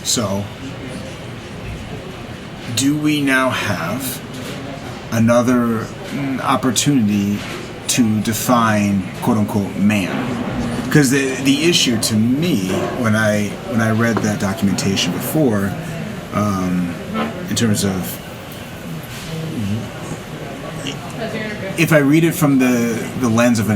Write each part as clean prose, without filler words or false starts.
So, do we now have another opportunity to define "quote unquote" man? Because the issue to me when I read that documentation before, in terms of if I read it from the lens of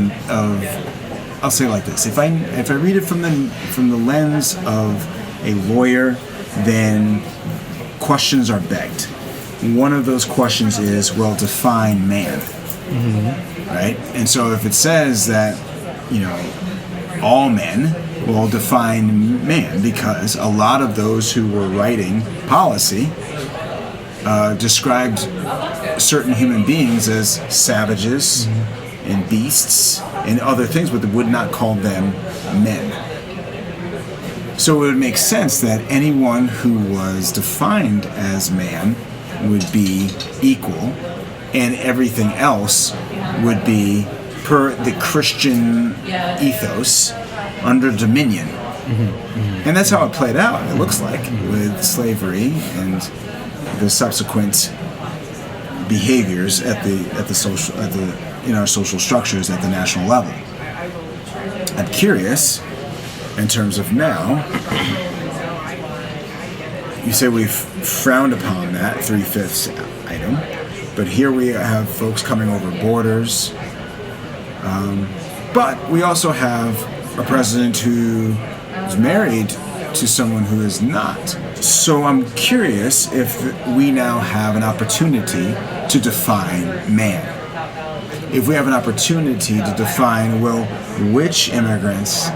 I'll say it like this: if I read it from the lens of a lawyer, then questions are begged. One of those questions is, well, define man, right? And so if it says that, all men, will define man, because a lot of those who were writing policy described certain human beings as savages and beasts and other things, but they would not call them men. So it would make sense that anyone who was defined as man would be equal, and everything else would be, per the Christian ethos, under dominion. And that's how it played out, it looks like, with slavery and the subsequent behaviors in our social structures at the national level. I'm curious, in terms of now, you say we've frowned upon that 3/5 item, but here we have folks coming over borders. But we also have a president who is married to someone who is not. So I'm curious if we now have an opportunity to define man. If we have an opportunity to define, well, which immigrants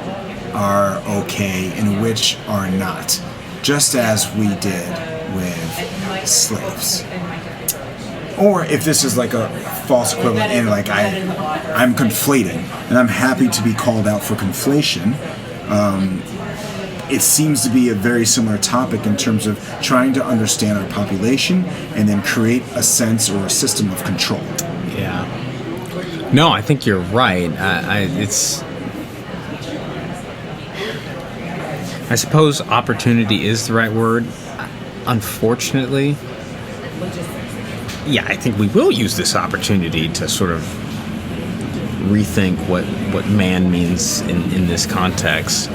are okay and which are not, just as we did with slaves. Or if this is like a false equivalent and like I'm conflating, and I'm happy to be called out for conflation. It seems to be a very similar topic in terms of trying to understand our population and then create a sense or a system of control. Yeah. No, I think you're right. I suppose opportunity is the right word. Unfortunately, I think we will use this opportunity to sort of rethink what man means in this context.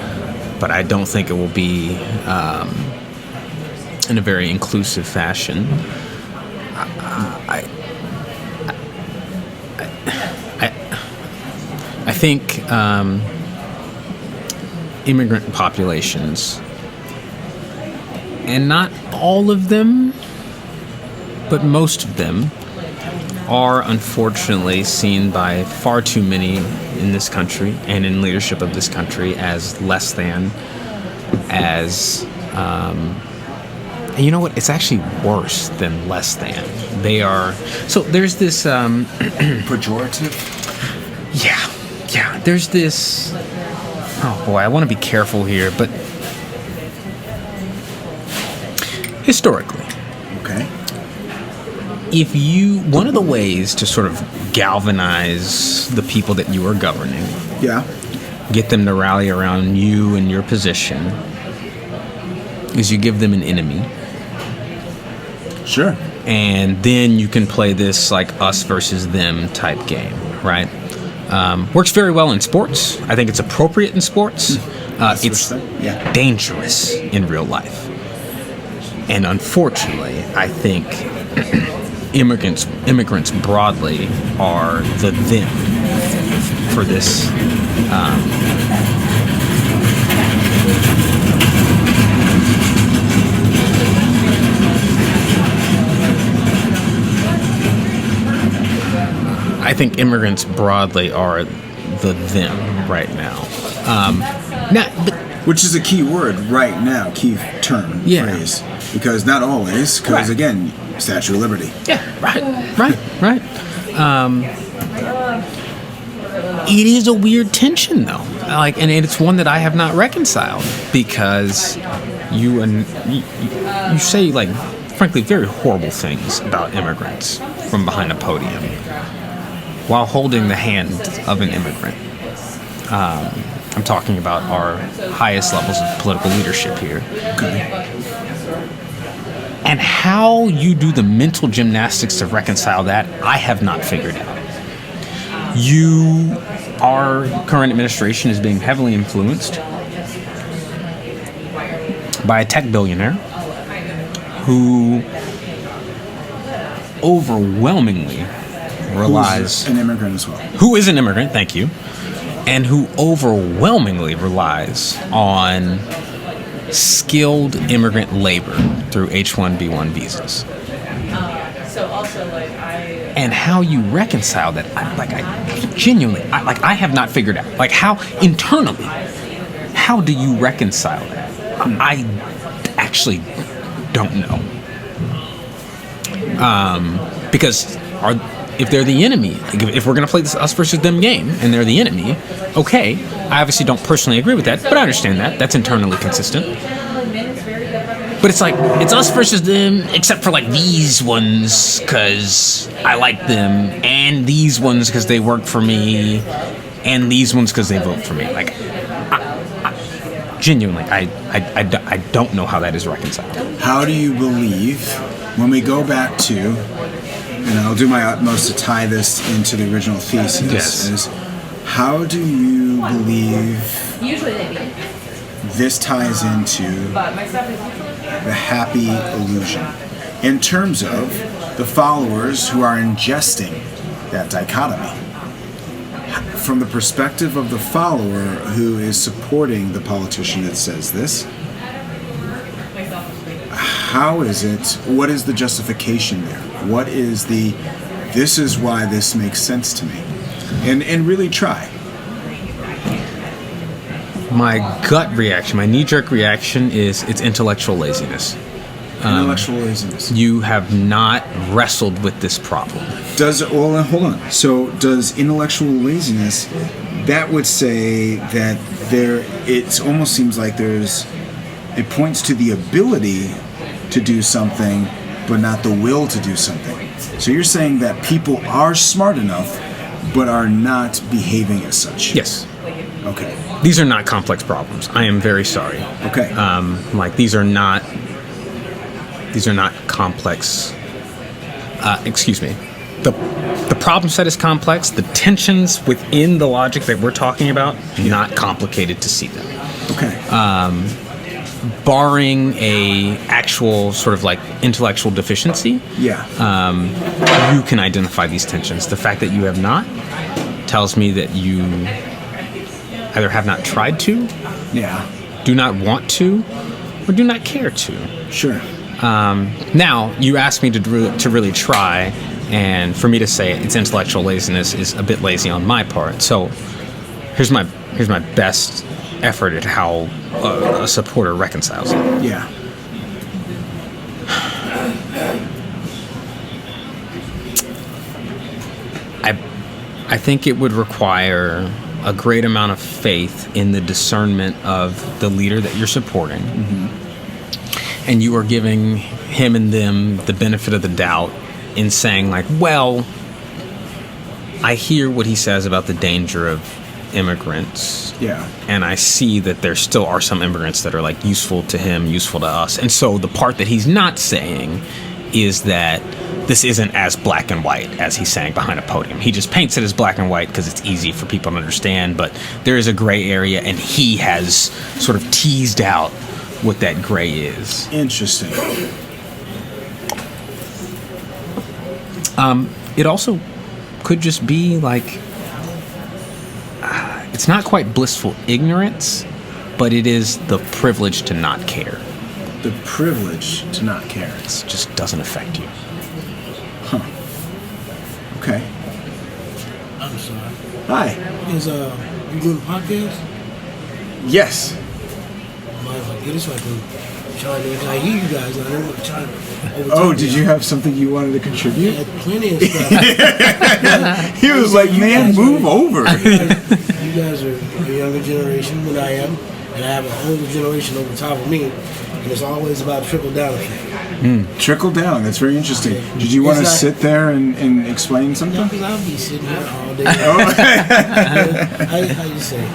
But I don't think it will be in a very inclusive fashion. I think immigrant populations, and not all of them, but most of them, are unfortunately seen by far too many in this country and in leadership of this country as less than, as, and you know what? It's actually worse than less than. They are, so there's this, pejorative? Yeah, there's this, oh boy, I want to be careful here, but historically, okay, one of the ways to sort of galvanize the people that you are governing, get them to rally around you and your position, is you give them an enemy. Sure. And then you can play this like us versus them type game, right? Works very well in sports. I think it's appropriate in sports. It's dangerous in real life. And unfortunately, I think immigrants broadly are the them for this. I think immigrants broadly are the them right now. Which is a key word right now, key term, phrase. Because not always, because again, Statue of Liberty. Yeah, right. It is a weird tension, though. And it's one that I have not reconciled, because you say, like, frankly, very horrible things about immigrants from behind a podium while holding the hand of an immigrant. I'm talking about our highest levels of political leadership here. Okay. And how you do the mental gymnastics to reconcile that, I have not figured out. Our current administration is being heavily influenced by a tech billionaire who overwhelmingly relies... Who's an immigrant as well. Who is an immigrant, thank you. And who overwhelmingly relies on skilled immigrant labor through H-1B1 visas. And how you reconcile that, I have not figured out. Like, how internally, how do you reconcile that? I actually don't know. Because if they're the enemy, if we're going to play this us versus them game, and they're the enemy, okay, I obviously don't personally agree with that, but I understand that. That's internally consistent. But it's like, it's us versus them, except for like these ones, because I like them, and these ones because they work for me, and these ones because they vote for me. Like, genuinely, I don't know how that is reconciled. How do you believe, when we go back to, and I'll do my utmost to tie this into the original thesis, Yes. is how do you believe this ties into the happy illusion in terms of the followers who are ingesting that dichotomy? From the perspective of the follower who is supporting the politician that says this, how is it, what is the justification there? What is this is why this makes sense to me? And really try. My gut reaction, my knee-jerk reaction is it's intellectual laziness. Intellectual laziness. You have not wrestled with this problem. Hold on. So does intellectual laziness, that would say that it almost seems like it points to the ability to do something, but not the will to do something. So you're saying that people are smart enough, but are not behaving as such. Yes. Okay. These are not complex problems. I am very sorry. Okay. These are not complex. Excuse me. The problem set is complex. The tensions within the logic that we're talking about, not complicated to see them. Okay. Barring a actual sort of like intellectual deficiency, Yeah. you can identify these tensions. The fact that you have not tells me that you either have not tried to, Yeah. do not want to, or do not care to. Sure. Now, you asked me to really try, and for me to say it's intellectual laziness is a bit lazy on my part. So here's my best effort at how a supporter reconciles it. Yeah. I think it would require a great amount of faith in the discernment of the leader that you're supporting. Mm-hmm. And you are giving him and them the benefit of the doubt in saying, like, well, I hear what he says about the danger of immigrants. Yeah. And I see that there still are some immigrants that are, like, useful to him, useful to us. And so the part that he's not saying is that this isn't as black and white as he's saying behind a podium. He just paints it as black and white because it's easy for people to understand, but there is a gray area, and he has sort of teased out what that gray is. Interesting. It also could just be like, it's not quite blissful ignorance, but it is the privilege to not care. The privilege to not care. It just doesn't affect you. Huh. Okay. I'm sorry. Hi. Is you doing a podcast? Yes. Might as well get it so I can chime in. I hear you guys. I don't want to chime in. Oh, did you have something you wanted to I contribute? had plenty of stuff. He was like, man, move over. You guys are a younger generation than I am, and I have an older generation over top of me, and it's always about trickle down effect. Trickle down. That's very interesting. Did you want to sit there and explain No, something? because I'll be sitting here all day. Oh. How you say?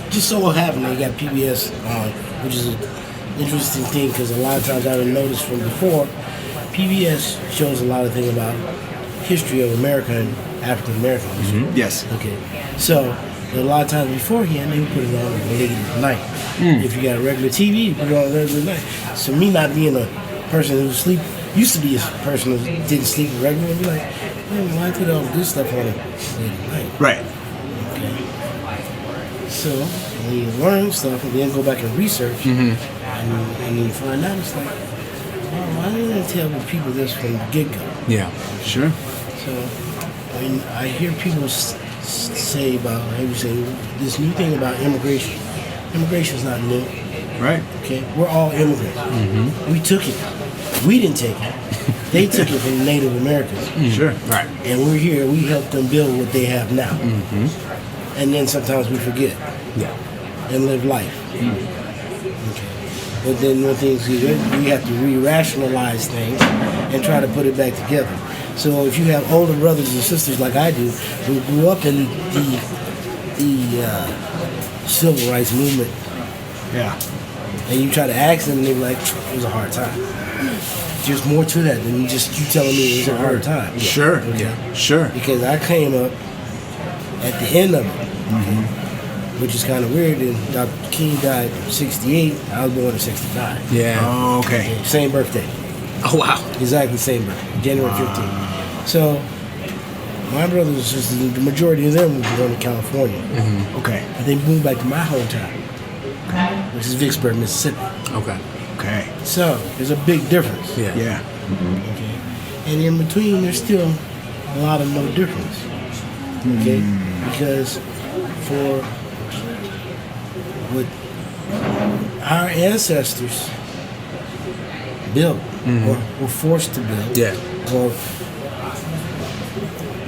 Just so happened they got PBS on, which is an interesting thing because a lot of times I've noticed from before, PBS shows a lot of things about history of America and African American history. Yes. Okay, so a lot of times beforehand they would put it on late at night. If you got a regular TV, you put it on regular night. So me not being a person who used to be a person who didn't sleep regularly, be like, man, why put all this stuff on late at night? Right. Okay. So when you learn stuff and then go back and research, and you find out it's like, oh, why didn't they tell the people this from the get-go? Yeah. Sure. So when I hear people say about, this new thing about immigration. Immigration is not new. Right. Okay, we're all immigrants. We took it. We didn't take it. They took it from the Native Americans. Sure. Right. And we're here. We helped them build what they have now. And then sometimes we forget Yeah. and live life. Okay. But then when things get good, we have to re-rationalize things and try to put it back together. So if you have older brothers and sisters like I do, who grew up in the civil rights movement, Yeah. and you try to ask them, and they're like, it was a hard time. There's more to that than just you telling me it was a hard time. Sure. Okay. Sure. Because I came up at the end of it, which is kind of weird. And Dr. King died in '68. I was born in '65. Yeah. Oh, okay. Same birthday. Oh, wow. Exactly same birthday. January 15th. So my brothers and sisters, the majority of them were born in California. Okay. And they moved back to my hometown, which is Vicksburg, Mississippi. Okay. Okay. So there's a big difference. Yeah. Yeah. Okay. And in between, there's still a lot of no difference. Okay? Because for what our ancestors built or were forced to build, Yeah. or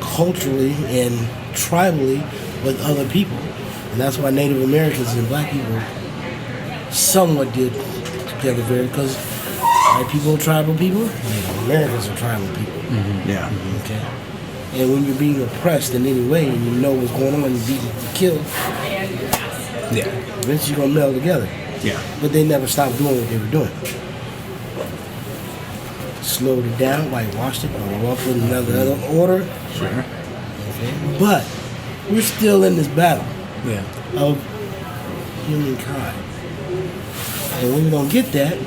culturally and tribally with other people. And that's why Native Americans and black people somewhat did together very, because white people are tribal people, Native Americans are tribal people. Yeah. Okay? And when you're being oppressed in any way and you know what's going on, you're being killed, Yeah. eventually you're going to meld together. Yeah. But they never stopped doing what they were doing. Slowed it down, whitewashed it, or up with another order. Sure. Okay? But we're still in this battle Yeah. of humankind. And when we don't get that,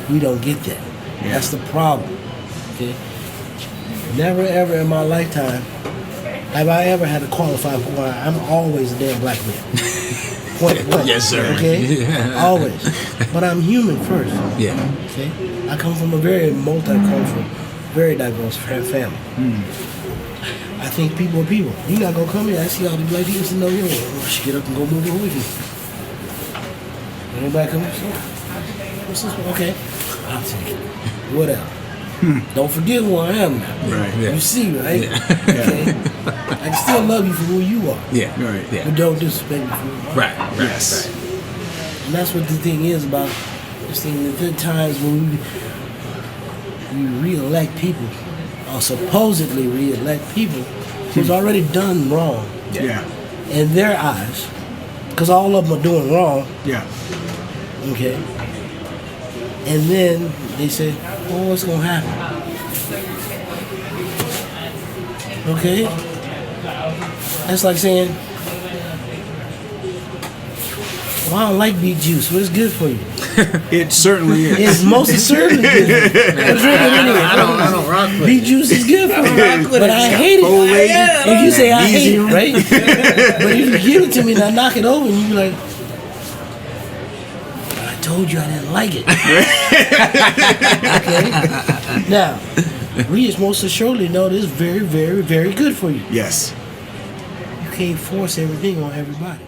we don't get that. Yeah. That's the problem. Okay? Never ever in my lifetime have I ever had to qualify for why I'm always a damn black man. Point blank. Yes, sir. Okay? Yeah. Always. But I'm human first. Yeah. Okay? I come from a very multicultural, very diverse family. I think people are people. You're not gonna come here. I see all the black people sitting over here. Oh, she get up and go move over with you. Anybody come? What's this one? Okay, I'll take it. Whatever. Don't forget who I am now. Right. Yeah. You see, right? Yeah. Okay. I can still love you for who you are, Yeah. Right. Yeah. but don't disrespect me for who you are. Right. Right. Yes. And that's what the thing is about this thing. The good times when we re-elect people, or supposedly re-elect people, who's already done wrong Yeah. in their eyes, because all of them are doing wrong. Yeah. Okay. And then they say, "Oh, what's gonna happen?" Okay. That's like saying, "Well, I don't like beet juice. What is good for you?" It certainly is. It's most certainly good. I drink it anyway. I don't rock with Beet juice is good for you, But but I hate it. If you say I hate it, right? But if you give it to me and I knock it over, and you be like, "I told you I didn't like it." Okay. Now, we as most assuredly know this is very, very, very good for you. Yes. You can't force everything on everybody.